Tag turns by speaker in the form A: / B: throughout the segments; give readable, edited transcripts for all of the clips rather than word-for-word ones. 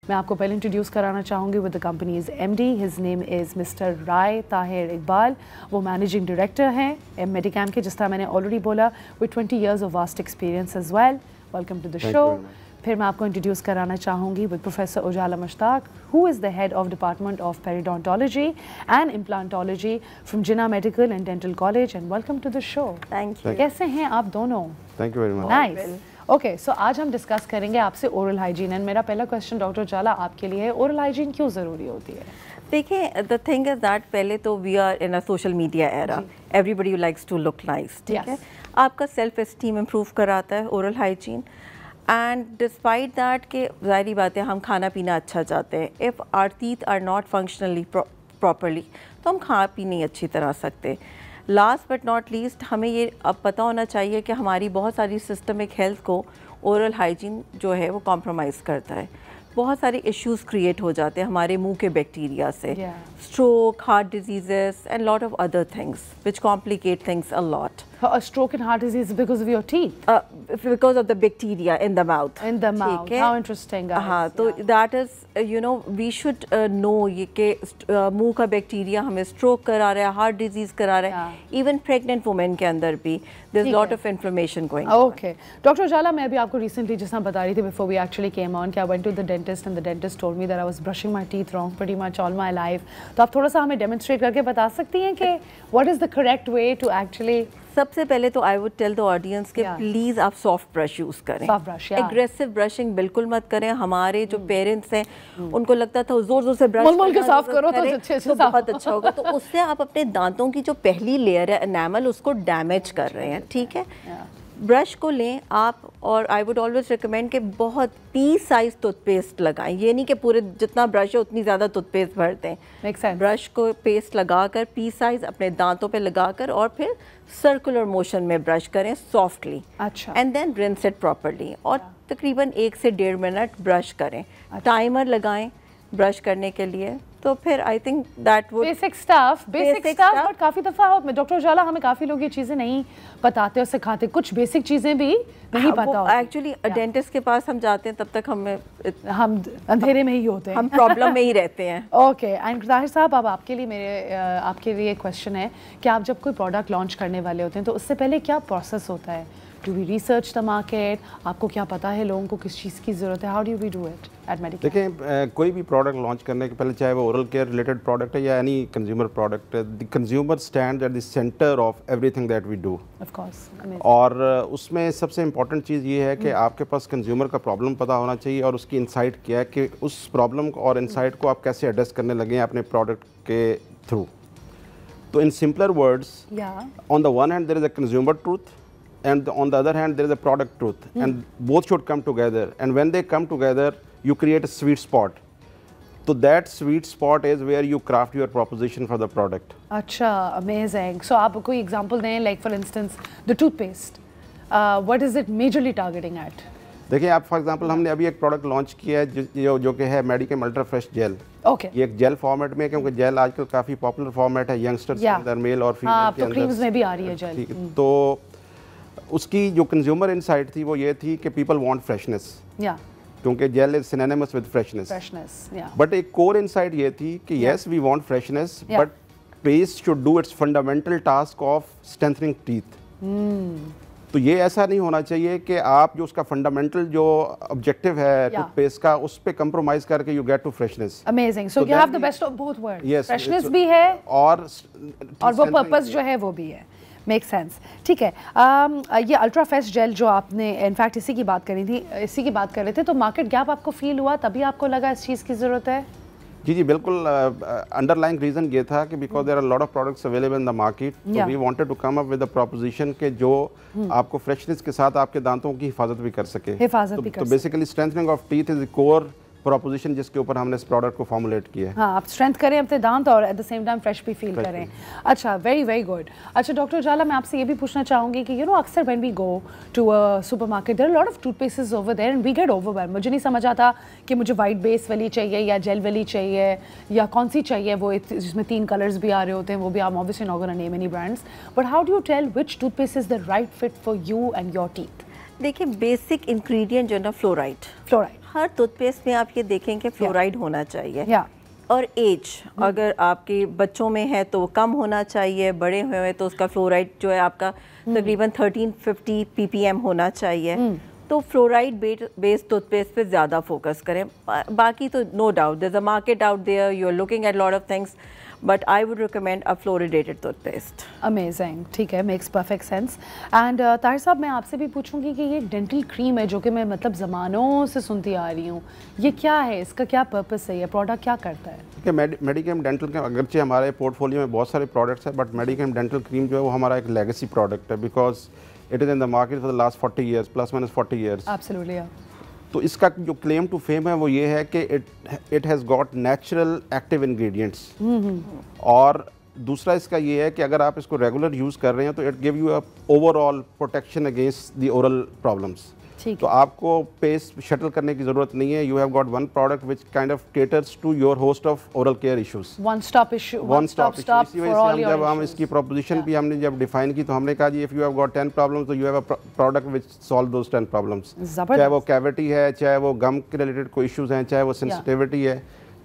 A: मैं आपको पहले इंट्रोड्यूस कराना चाहूँगी with the company's MD. His name is mister Rai Tahir Iqbal. वो मैनेजिंग डायरेक्टर हैं मेडिकैम के, जिस तरह मैंने ऑलरेडी बोला, with 20 years of vast experience as well. Welcome to the show. फिर मैं आपको इंट्रोड्यूस कराना चाहूँगी with professor Ujala Mushtaq, who is the head of department of periodontology and implantology from Jinnah medical and dental college. And welcome to the show.
B: Thank you.
A: कैसे हैं आप दोनों?
C: Thank you very much.
A: Nice. Okay, so आज हम discuss करेंगे आपसे oral hygiene. And मेरा पहला क्वेश्चन डॉक्टर उजाला आपके लिए है, ओरल हाइजीन क्यों ज़रूरी होती है?
B: देखिए, द थिंग इज दैट पहले तो we are in a social media era, everybody likes to look nice. ठीक है, आपका सेल्फ एस्टीम इम्प्रूव कराता है oral hygiene. And despite that के ज़ाहिरी बात है हम खाना पीना अच्छा चाहते हैं. If our teeth are not functionally properly तो हम खा पी नहीं अच्छी तरह सकते. लास्ट बट नॉट लीस्ट, हमें ये अब पता होना चाहिए कि हमारी बहुत सारी सिस्टमिक हेल्थ को ओरल हाइजीन जो है वो कॉम्प्रोमाइज़ करता है. बहुत सारे इश्यूज क्रिएट हो जाते हैं हमारे मुंह के बैक्टीरिया से. Stroke, heart diseases and lot of other things which complicate things a lot.
A: A stroke and heart disease because of your teeth?
B: Because of the bacteria in the mouth.
A: In the mouth. How interesting, guys.
B: हाँ, तो that is, you know, we should know ये कि मुंह का bacteria हमें stroke करा रहा है, हार्ट डिजीज करा रहा है. इवन प्रेग्नेंट वुमेन के अंदर भी there's lot of information going on.
A: Okay. Doctor Ujala, मैं अभी आपको रिसेंटली जिस तरह बता रही थी before we actually came on कि I went to the dentist and the dentist told me that I was brushing my teeth wrong pretty much all my life. तो आप थोड़ा सा हमें डेमोन्स्ट्रेट करके बता सकती हैं कि what is the correct way to actually.
B: सबसे पहले तो I would tell the audience के प्लीज़ आप सॉफ्ट ब्रश यूज़ करें. एग्रेसिव ब्रशिंग बिल्कुल मत करें. हमारे जो पेरेंट्स हैं उनको लगता था जोर जोर से ब्रश
A: के साफ करो तो अच्छे से
B: बहुत अच्छा होगा. तो उससे आप अपने दांतों की जो पहली लेयर है एनामल उसको डैमेज कर रहे हैं. ठीक है, ब्रश को लें आप, और आई वुड ऑलवेज रिकमेंड कि बहुत पी साइज टूथपेस्ट लगाएं. ये नहीं कि पूरे जितना ब्रश है उतनी ज़्यादा टूथपेस्ट भरते हैं. ब्रश को पेस्ट लगाकर पी साइज अपने दांतों पे लगाकर और फिर सर्कुलर मोशन में ब्रश करें सॉफ्टली.
A: अच्छा.
B: And then rinse it properly. और तकरीबन 1 से 1.5 मिनट ब्रश करें. टाइमर लगाएं ब्रश करने के लिए. तो फिर I think that would
A: basic stuff. But काफ़ी दफ़ा डॉक्टर उजाला हमें काफ़ी लोग ये चीज़ें नहीं बताते और सिखाते. कुछ बेसिक चीज़ें भी नहीं पता होती.
B: एक्चुअली डेंटिस्ट के पास हम जाते हैं तब तक हम
A: अंधेरे में ही होते हैं, हम
B: प्रॉब्लम में ही रहते हैं.
A: ओके. एंड ताहिर साहब, अब आपके लिए क्वेश्चन है कि आप जब कोई प्रोडक्ट लॉन्च करने वाले होते हैं तो उससे पहले क्या प्रोसेस होता है? Do we research the market? आपको क्या पता है लोगों को किस चीज़ की ज़रूरत है? How do we do it at medical?
C: देखिए, कोई भी प्रोडक्ट लॉन्च करने के पहले, चाहे वो ओरल केयर रिलेटेड प्रोडक्ट है या एनी कंज्यूमर प्रोडक्ट है, the consumer stand at the centre of everything that we do.
A: Of course.
C: और उसमें सबसे इम्पॉर्टेंट चीज़ ये है कि आपके पास कंज्यूमर का प्रॉब्लम पता होना चाहिए और उसकी इंसाइट क्या है कि उस प्रॉब्लम को और इंसाइट को आप कैसे एड्रेस करने लगे हैं अपने प्रोडक्ट के थ्रू. तो in simpler words, on the one hand there is a consumer truth and on the other hand there is a product truth, and both should come together, and when they come together you create a sweet spot. So that sweet spot is where you craft your proposition for the product.
A: अच्छा, amazing. So आप कोई example दें, like for instance the toothpaste, what is it majorly targeting at?
C: देखिए, आप for example हमने अभी एक product launch किया है जो कि है Medicam ultra fresh jail.
A: Okay.
C: ये एक जेल फॉर्मेट में, क्योंकि जेल आजकल काफ़ी पॉपुलर फॉर्मेट है यंगस्टर्स के अंदर, मेल और फीमेल के अंदर.
A: क्रीम्स में भी आ रही है जेल.
C: तो उसकी जो कंज्यूमर इनसाइट थी वो ये थी कि पीपल वांट फ्रेशनेस. क्योंकि gel is synonymous with freshness. But एक कोर इनसाइट ये थी कि yes we want freshness, but paste should do its fundamental task of strengthening teeth. तो ये ऐसा नहीं होना चाहिए कि आप जो उसका फंडामेंटल जो ऑब्जेक्टिव है टूथपेस्ट का, उस पे कंप्रोमाइज करके you get to freshness.
A: Amazing. So you have the best of both worlds. Freshness भी है और वो पर्पस जो है वो भी है. Make sense. ठीक है. ये अल्ट्रा फ्रेश जेल जो आपने इनफैक्ट इसी की बात कर रहे थे, तो मार्केट गैप आपको फील हुआ, तभी आपको लगा इस चीज़ की ज़रूरत है?
C: जी बिल्कुल. अंडरलाइंग रीज़न ये था कि because there are lot of products available in the market, so we wanted to come up with a proposition के जो आपको फ्रेशनेस के साथ आपके दांतों की हिफाजत भी कर सके. तो basically strengthening of teeth is the core proposition जिसके ऊपर हमने इस प्रोडक्ट को फॉर्मुलेट किया है.
A: हाँ, आप स्ट्रेंथ करें अपने दांत और at the same time fresh भी फील करें. अच्छा, वेरी वेरी गुड. अच्छा डॉक्टर उजाला, मैं आपसे ये भी पूछना चाहूँगी कि अक्सर when we go to a supermarket there are lot of toothpastes over there and we get overwhelmed. मुझे नहीं समझ आता कि मुझे वाइट बेस वाली चाहिए या जेल वाली चाहिए या कौन सी चाहिए, वो जिसमें 3 कलर्स भी आ रहे होते हैं, वो भी. I am obviously not gonna name any brands, but how do you tell which toothpaste is the right fit for you and your teeth?
B: देखिए, बेसिक इंग्रेडिएंट जो है ना, फ्लोराइड. हर टूथपेस्ट में आप ये देखें कि फ्लोराइड होना चाहिए। और एज अगर आपके बच्चों में है तो कम होना चाहिए, बड़े हुए हैं तो उसका फ्लोराइड जो है आपका तकरीबन 1350 ppm होना चाहिए। तो फ्लोराइड बेस्ड टूथपेस्ट पे ज़्यादा फोकस करें। बाकी तो no doubt there is a market out there, you are looking at lot of things, but I would recommend a fluoridated toothpaste.
A: Amazing, ठीक है, makes perfect sense. And Tahir साहब, मैं आपसे भी पूछूंगी कि ये डेंटल क्रीम है जो कि मैं मतलब ज़मानों से सुनती आ रही हूँ, ये क्या है, इसका क्या पर्पस है, ये प्रोडक्ट क्या करता है?
C: ठीक है, मेडिकेम डेंटल के अगरचे हमारे पोर्टफोलियो में बहुत सारे प्रोडक्ट्स हैं, बट मेडिकेम डेंटल क्रीम जो है वो हमारा एक लेगेसी प्रोडक्ट है, because it is in the market for the last 40 years, plus minus 40 years.
A: Absolutely.
C: तो इसका जो क्लेम टू फेम है वो ये है कि it has got natural active ingredients. और दूसरा इसका ये है कि अगर आप इसको रेगुलर यूज़ कर रहे हैं तो it give you a overall protection against the oral problems. तो आपको पेस्ट शटल करने की ज़रूरत नहीं है। You have got one product which kind of caters to your host of oral care issues, one stop issue. इसी वजह से जब हम इसकी प्रोपोजिशन भी हमने जब डिफाइन की तो हमने कहा जी if you have got 10 problems तो you have a product which solve those 10 problems. चाहे वो कैविटी है, चाहे वो गम के रिलेटेड कोई इश्यूज हैं, चाहे वो सेंसिटिविटी है,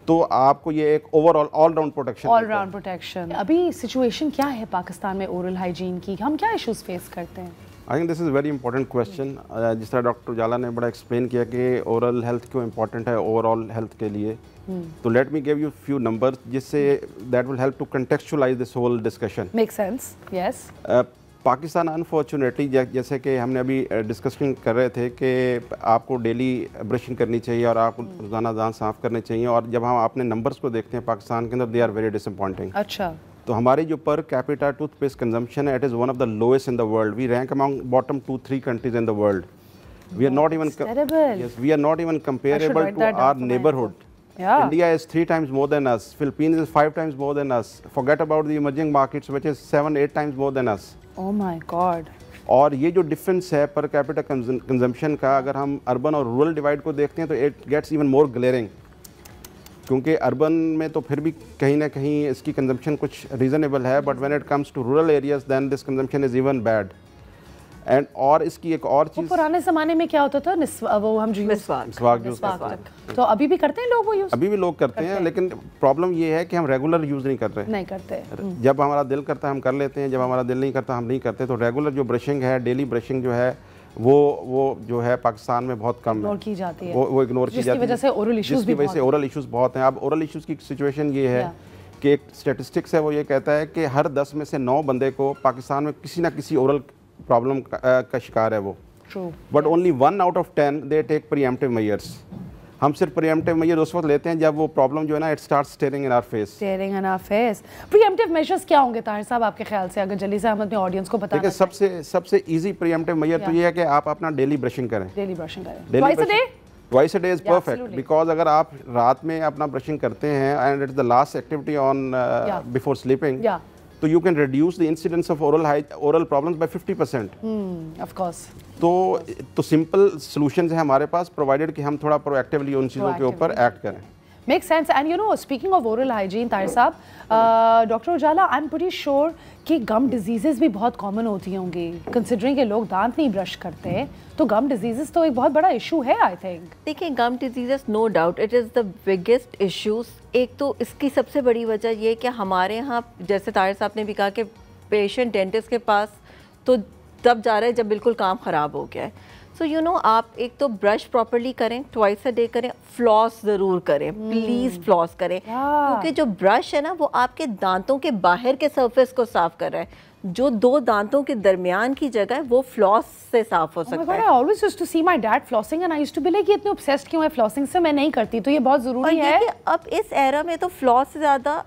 C: तो आपको ये एक ओवरऑल ऑलराउंड प्रोटेक्शन।
A: अभी सिचुएशन क्या है पाकिस्तान में ओरल हाइजीन की, हम क्या इश्यूज फेस करते हैं?
C: I think this is very important question. जिस तरह डॉक्टर उजाला ने बड़ा एक्सप्लेन किया कि ओरल हेल्थ क्यों इंपॉर्टेंट है ओवरऑल हेल्थ के लिए, तो let me give you few numbers जिससे that will help to contextualize this whole discussion.
A: Make sense, yes.
C: Pakistan unfortunately जैसे कि हमने अभी डिस्कशन कर रहे थे कि आपको डेली ब्रशिंग करनी चाहिए और आपको रोज़ाना दांत साफ़ करने चाहिए, और जब हम अपने नंबर्स को देखते हैं पाकिस्तान के अंदर दे आर वेरी डिसअपॉइंटिंग।
A: अच्छा।
C: तो हमारी जो पर कैपिटा टूथपेस्ट कंजम्पशन है it is one of the lowest in the world. We rank among bottom 2-3 countries in the world. We are not even comparable to our neighbourhood. India is 3 times more than us. Philippines is 5 times more than us. Forget about the emerging markets, which is 7-8 times more than us.
A: Oh my God.
C: और ये जो difference है per capita consumption का, अगर हम urban और rural divide को देखते हैं तो it gets even more glaring, क्योंकि अर्बन में तो फिर भी कहीं ना कहीं इसकी कंजम्पशन कुछ रीज़नेबल है, but when it comes to rural areas then this consumption is even bad. And और इसकी एक और चीज़, पुराने ज़माने में क्या होता था, वो हम मिसवाक यूज़ करते हैं, तो अभी भी करते हैं लोग वो यूज़, अभी भी लोग करते हैं, लेकिन प्रॉब्लम ये है कि हम रेगुलर यूज़ नहीं करते। जब हमारा दिल करता है हम कर लेते हैं, जब हमारा दिल नहीं करता हम नहीं करते। तो रेगुलर जो ब्रशिंग है, डेली ब्रशिंग जो है वो जो है पाकिस्तान में बहुत कम इग्नोर की जाती है, वो इग्नोर की जाती है, जिसकी वजह से ओरल इश्यूज़ बहुत हैं। अब ओरल इश्यूज़ की सिचुएशन ये है कि एक स्टेटिस्टिक्स है वो ये कहता है कि हर 10 में से 9 बंदे को पाकिस्तान में किसी ना किसी ओरल प्रॉब्लम का शिकार है वो, but only 1 out of 10 they take preemptive measures. हम सिर्फ प्रीएम्प्टिव मेजर उस वक्त लेते हैं जब वो प्रॉब्लम जो है ना it start staring in our face. Preemptive measures क्या होंगे ताहिर साहब आपके ख्याल से, अगर जल्दी से हम अपने ऑडियंस को बताना चाहें? सबसे इजी प्रीएम्प्टिव मेजर तो ये है कि आप अपना डेली ब्रशिंग करें। Twice a day is perfect, because अगर आप रात में अपना ब्रशिंग करते हैं and it is the last activity on before sleeping, तो you can reduce the incidence of oral problems by 50%.
A: Of course.
C: तो सिंपल सॉल्यूशंस है हमारे पास, प्रोवाइडेड कि हम थोड़ा प्रोएक्टिवली उन चीज़ों के ऊपर एक्ट करें।
A: Makes sense. And you know, speaking of oral hygiene, Tahir साहब, doctor Ujala, I am pretty sure कि गम डिजीज़ेस भी बहुत कॉमन होती होंगी, कंसिडरिंग कि लोग दांत नहीं ब्रश करते, तो गम डिजीज़ेस तो एक बहुत बड़ा इशू है आई थिंक।
B: देखिए, gum diseases no doubt it is the biggest issues. एक तो इसकी सबसे बड़ी वजह ये कि हमारे यहाँ, जैसे ताहिर साहब ने भी कहा कि पेशेंट डेंटिस्ट के पास तो तब जा रहा है जब बिल्कुल काम ख़राब हो गया है। सो यू नो, आप एक तो ब्रश प्रॉपर्ली करें, ट्वाइस अ डे करें, फ्लॉस ज़रूर करें, प्लीज़ फ्लॉस करें, क्योंकि जो ब्रश है ना वो आपके दांतों के बाहर के सरफेस को साफ़ कर रहा है, जो 2 दांतों के दरमियान की जगह है वो फ्लॉस से साफ हो सकता है। I
A: always used to see my dad flossing and I used to be like ये इतने obsessed क्यों है फ्लॉसिंग से, मैं नहीं करती, तो ये बहुत ज़रूरी है।
B: अब इस एरा में तो फ्लॉस से ज़्यादा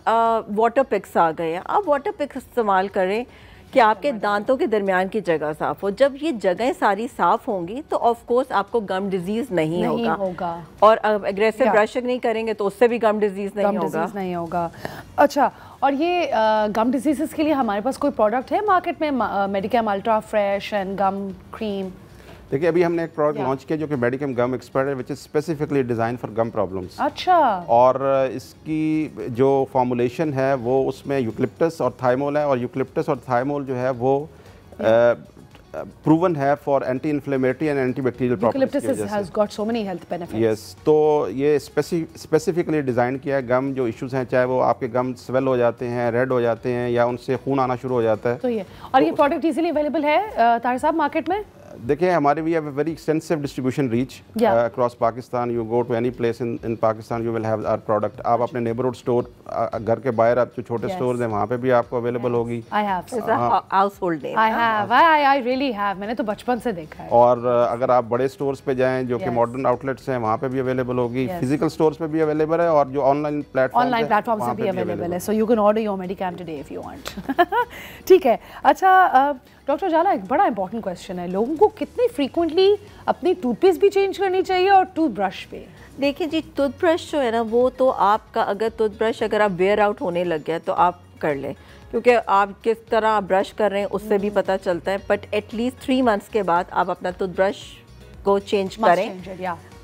B: वाटर पिक्स आ गए हैं। आप वाटर पिक्स इस्तेमाल करें कि आपके दांतों के दरमियान की जगह साफ हो। जब ये जगह सारी साफ होंगी तो ऑफ कोर्स आपको गम डिजीज नहीं होगा। और एग्रेसिव ब्रशिंग नहीं करेंगे तो उससे भी गम डिजीज नहीं होगा।
A: अच्छा, और ये गम डिजीज़ के लिए हमारे पास कोई प्रोडक्ट है मार्केट में, Medicam ultra fresh and gum cream?
C: देखिए, अभी हमने एक प्रोडक्ट लॉन्च किया जो कि मेडिकेम गम एक्सपर्ट है, which is specifically designed for gum problems.
A: अच्छा।
C: और इसकी जो फॉर्मुलेशन है वो उसमें यूकलिप्टस और थाइमोल है, और यूकलिप्टस और थाइमोल जो है वो प्रूवन है for anti inflammatory and anti bacterial properties.
A: Eucalyptus has got so many health benefits.
C: Yes, तो ये स्पेसिफिकली डिज़ाइन किया है। गम जो इश्यूज हैं, चाहे वो आपके गम स्वेल हो जाते हैं, रेड हो जाते हैं, या उनसे खून आना शुरू हो जाता है,
A: तो ये और ये प्रोडक्ट इजीली अवेलेबल है ताहिर साहब मार्केट में?
C: देखिए, हमारे we have a very extensive distribution reach across Pakistan. You go to any place in Pakistan, you will have our product. आप अपने नेबरहुड स्टोर, घर के बाहर आप जो छोटे स्टोर्स हैं वहाँ पे भी आपको अवेलेबल होगी।
A: I have
B: household name.
A: I really have, मैंने तो बचपन से देखा है।
C: और अगर आप बड़े स्टोर्स पे जाएं जो कि मॉडर्न आउटलेट्स हैं, वहाँ पे भी अवेलेबल होगी। फिजिकल स्टोर्स पे भी अवेलेबल है, और जो ऑनलाइन प्लेटफॉर्म
A: से भी अवेलेबल है। So you can order your मेडिकैम today if you want. ठीक है। अच्छा डॉक्टर उजाला, एक बड़ा इंपॉर्टेंट क्वेश्चन है, लोगों को कितनी फ्रीक्वेंटली अपनी टूथपेस्ट भी चेंज करनी चाहिए और टूथब्रश पे?
B: देखिए जी, टूथब्रश जो है ना, वो तो आपका अगर टूथब्रश अगर आप वेयर आउट होने लग गया तो आप कर लें, क्योंकि आप किस तरह आप ब्रश कर रहे हैं उससे भी पता चलता है। बट एटलीस्ट 3 मंथ्स के बाद आप अपना टूथब्रश को चेंज करें।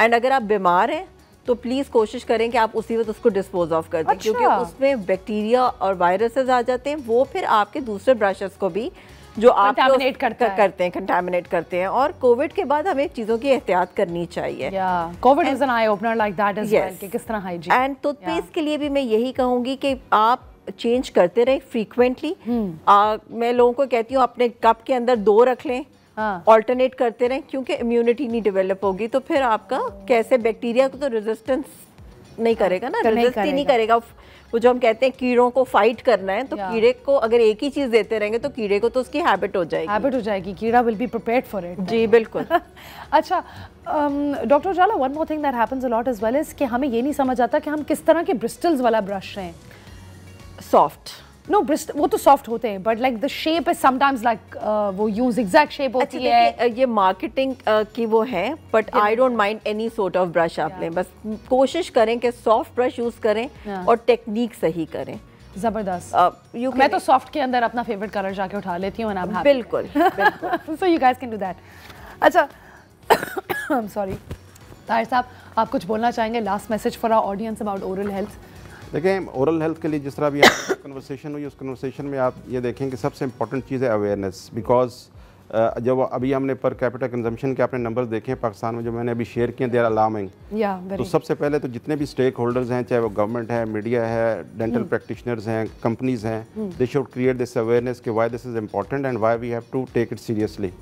B: एंड अगर आप बीमार हैं तो प्लीज़ कोशिश करें कि आप उसी वक्त उसको डिस्पोज ऑफ कर दें।
A: अच्छा।
B: क्योंकि उसमें बैक्टीरिया और वायरसेस आ जाते हैं, वो फिर आपके दूसरे ब्रशेस को भी जो आप करते हैं कंटामिनेट करते हैं। और कोविड के बाद हमें चीज़ों की एहतियात करनी चाहिए।
A: Covid was an eye opener like that as well, कि किस तरह हाइजीन।
B: एंड टूथपेस्ट के लिए भी मैं यही कहूँगी कि आप चेंज करते रहें फ्रीक्वेंटली। मैं लोगों को कहती हूँ अपने कप के अंदर 2 रख लें, ऑल्टरनेट करते रहें, क्योंकि इम्यूनिटी नहीं डेवलप होगी तो फिर आपका कैसे बैक्टीरिया को तो रेजिस्टेंस नहीं करेगा ना, रेजिस्ट ही नहीं करेगा। वो जो हम कहते हैं कीड़ों को फाइट करना है, तो कीड़े को अगर एक ही चीज देते रहेंगे तो कीड़े को तो उसकी हैबिट हो जाएगी।
A: कीड़ा will be prepared for it.
B: जी बिल्कुल।
A: अच्छा doctor Ujala, one more thing that happens a lot as well is कि हमें ये नहीं समझ आता कि हम किस तरह के ब्रिस्टल्स वाला ब्रश लें।
B: सॉफ्ट
A: नो ब्रिस्टल वो तो सॉफ्ट होते हैं, but like the shape is sometimes like वो यूज एग्जैक्ट शेप होती है।
B: ये मार्केटिंग की वो है, but I don't mind any sort of brush आप लें। बस कोशिश करें कि सॉफ्ट ब्रश यूज करें और टेक्निक सही करें।
A: जबरदस्त। मैं तो सॉफ्ट के अंदर अपना फेवरेट कलर जाके उठा लेती हूँ।
B: बिल्कुल बिल्कुल।
A: So you guys can do that. अच्छा आई एम सॉरी, ताहिर साहब आप कुछ बोलना चाहेंगे, last message for our audience about oral health?
C: देखें, ओरल हेल्थ के लिए जिस तरह भी कन्वर्सेशन हुई, उस कन्वर्सेशन में आप ये देखें कि सबसे इंपॉर्टेंट चीज़ है अवेयरनेस। बिकॉज जब अभी हमने पर कैपिटल कंजम्पशन के आपने नंबर्स देखे पाकिस्तान में जो मैंने अभी शेयर किए, दे आर अलार्मिंग। तो सबसे पहले तो जितने भी स्टेक होल्डर्स हैं, चाहे वो गवर्नमेंट है, मीडिया है, डेंटल प्रैक्टिशनर्स हैं, कंपनीज हैं, they should create this awareness कि why this is important and why we have to take it seriously.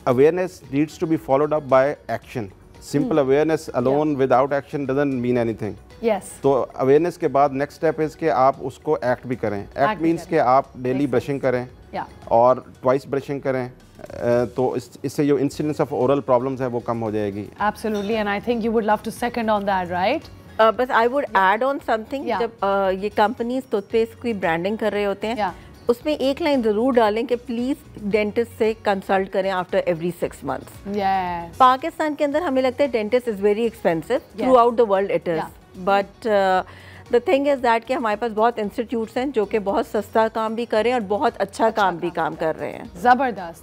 C: Awareness needs to be followed up by action. Simple awareness alone without action doesn't mean anything. तो awareness के बाद next step है कि आप उसको act भी करें। Act means कि आप डेली ब्रशिंग करें और ट्वाइस ब्रशिंग करें, तो इससे जो इंसिडेंस ऑफ ओरल प्रॉब्लम्स है वो कम हो जाएगी।
A: Absolutely, and I think you would love to second on that, right?
B: बस I would add on something. जब ये कंपनीज टूथपेस्ट की ब्रांडिंग कर रहे होते हैं, उसमें एक लाइन जरूर डालें कि प्लीज डेंटिस्ट से कंसल्ट करें आफ्टर एवरी 6 मंथ्स। पाकिस्तान के अंदर हमें लगता है dentist is very expensive, through out the world it is, but the thing is that कि हमारे पास बहुत इंस्टीट्यूट्स हैं जो कि बहुत सस्ता काम भी करें और बहुत अच्छा काम भी कर रहे हैं।
A: ज़बरदस्त।